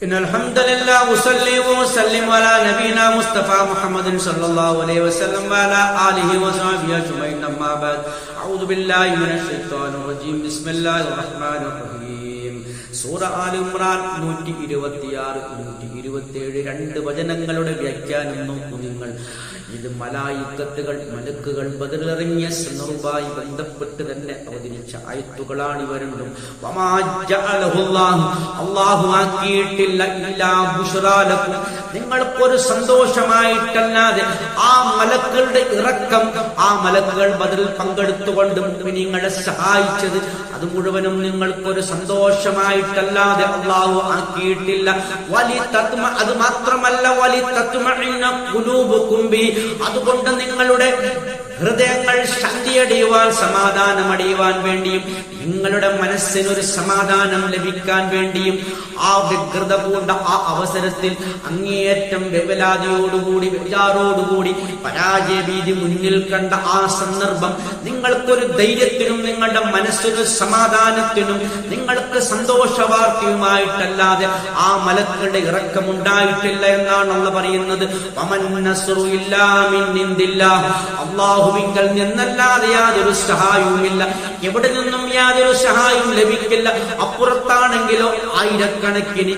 إن الحمد لله وصلي وسلم على نبينا مصطفى محمد صلى الله عليه وسلم وعلى آله وصحبه أجمعين أما بعد أعوذ بالله من الشيطان الرجيم بسم الله الرحمن الرحيم സൂറ all Imran 126 127 രണ്ട് വചനങ്ങളുടെ വ്യാഖ്യാനം നോക്കൂ നിങ്ങൾ. ഇത് മലായിക്കത്തുകൾ മലക്കുകൾ ബദറിറങ്ങിയ സന്ദർഭവുമായി ബന്ധപ്പെട്ട് തന്നെ അവതരിച്ച ആയത്തുകളാണ് ഇവ രണ്ടും. അല്ലാഹു ആക്കിയിട്ടില്ല ഇല്ലാ ബുശ്റാ ലക്കും, നിങ്ങൾക്കൊരു സന്തോഷമായിട്ടല്ലാതെ ആ മലക്കുകളുടെ ഇറക്കം, ആ മലക്കുകൾ ബദറിൽ പങ്കെടുത്തുകൊണ്ട് മുഅ്മിനീങ്ങളെ സഹായിച്ചത് അത് മുഴുവനും നിങ്ങൾക്കൊരു സന്തോഷമായിട്ടല്ലാതെ അല്ലാഹു ആക്കിയിട്ടില്ല. അത് മാത്രമല്ല വലിതത്മഇന്ന ഖുലൂബുകും ബി, അതുകൊണ്ട് നിങ്ങളുടെ ഹൃദയങ്ങൾ ശാന്തിയടിയുവാൻ സമാധാനമടിയുവാൻ വേണ്ടിയും നിങ്ങളുടെ മനസ്സിനൊരു സമാധാനം ലഭിക്കാൻ വേണ്ടിയും ആ വ്യഗ്രത പൂണ്ട ആ അവസരത്തിൽ അങ്ങേയറ്റം വേവലാതിയോടുകൂടി വിചാരോടുകൂടി പരാജയഭീതി മുന്നിൽ കണ്ട ആ സന്ദർഭം നിങ്ങൾക്കൊരു ധൈര്യത്തിനും നിങ്ങളുടെ മനസ്സിന് സമാധാനത്തിനും നിങ്ങൾക്ക് സന്തോഷവാർത്തയുമായിട്ടല്ലാതെ ആ മലക്കുകളുടെ ഇറക്കമുണ്ടായിട്ടില്ല എന്നാണ് അല്ലാഹു പറയുന്നത്. അല്ലാഹുവിങ്കൽ നിന്നല്ലാതെ യാതൊരു സഹായവുമില്ല, എവിടെ നിന്നും യാതൊരു സഹായവും ലഭിക്കില്ല. അപ്പുറത്താണെങ്കിലോ ആയിരക്കണക്കിന്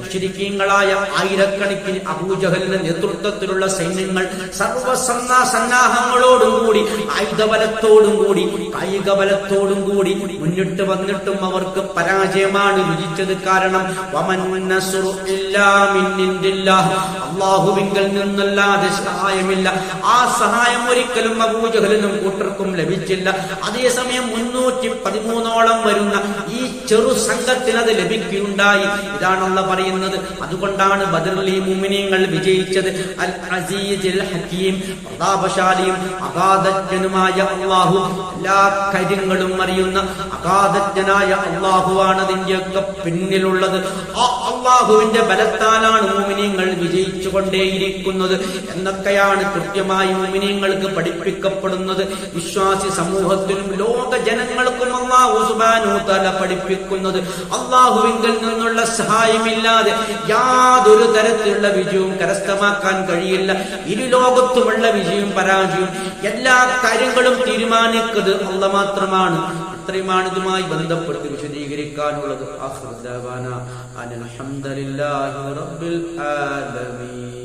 മുശ്രിക്കീങ്ങളായ ആയിരക്കണക്കിന് അബൂജഹലിന്റെ നേതൃത്വത്തിലുള്ള സൈന്യങ്ങൾ സർവസന്നാഹങ്ങളോടും കൂടി ആയുധബലത്തോടും കൂടി കായിക ബലത്തോടും കൂടി മുന്നിട്ട് വന്നിട്ടും അവർക്ക് പരാജയമാണ് രുചിച്ചത്. കാരണം അല്ലാഹുവിങ്കൽ നിന്നല്ലാതെ സഹായമില്ല. ആ സഹായം ഒരിക്കലും അബൂജഹലിനും കൂട്ടർക്കും ലഭിച്ചില്ല. അതേസമയം 313ഓളം വരുന്ന ഈ ചെറു സംഘത്തിന് അത് ലഭിക്കുകയുണ്ടായി. ഇതാണല്ലോ പറയുന്നത്. അതുകൊണ്ടാണ് ബദറിൽ ഈ മുഅ്മിനീങ്ങൾ വിജയിച്ചത്. അൽ അസീസുൽ ഹകീം, പ്രതാപശാലിയും അഗാധജ്ഞനുമായ അല്ലാഹു, എല്ലാ കാര്യങ്ങളും അറിയുന്ന അഗാധജ്ഞനായ അല്ലാഹുവാണ് അതിന്റെയൊക്കെ പിന്നിലുള്ളത്. ആ അല്ലാഹുവിന്റെ ബലത്താലാണ് മുഅ്മിനീങ്ങൾ വിജയിച്ചു കൊണ്ടേയിരിക്കുന്നത് എന്നൊക്കെയാണ് കൃത്യമായി മുഅ്മിനീങ്ങൾക്ക് പഠിപ്പിക്കപ്പെടുന്നത്. വിശ്വാസി സമൂഹത്തിനും ലോക ജനങ്ങൾക്കും അല്ലാഹു സുബ്ഹാനഹു വ തആല പഠിപ്പിക്കുന്നത് അല്ലാഹുവിങ്കൽ നിന്നുള്ള സഹായമില്ലാതെ യാതൊരു തരത്തിലുള്ള വിജയവും കരസ്ഥമാക്കാൻ കഴിയില്ല. ഇരു ലോകത്തുമുള്ള വിജയവും പരാജയവും എല്ലാ കാര്യങ്ങളും തീരുമാനിക്കുന്നത് അല്ലാഹു മാത്രമാണ്. ഇത്രയുമാണ് ഇതുമായി ബന്ധപ്പെട്ട് വിശദീകരിക്കാനുള്ളത്. ആഖിറു ദഅവാനാ അൽഹംദുലില്ലാഹി റബ്ബിൽ ആലമീൻ.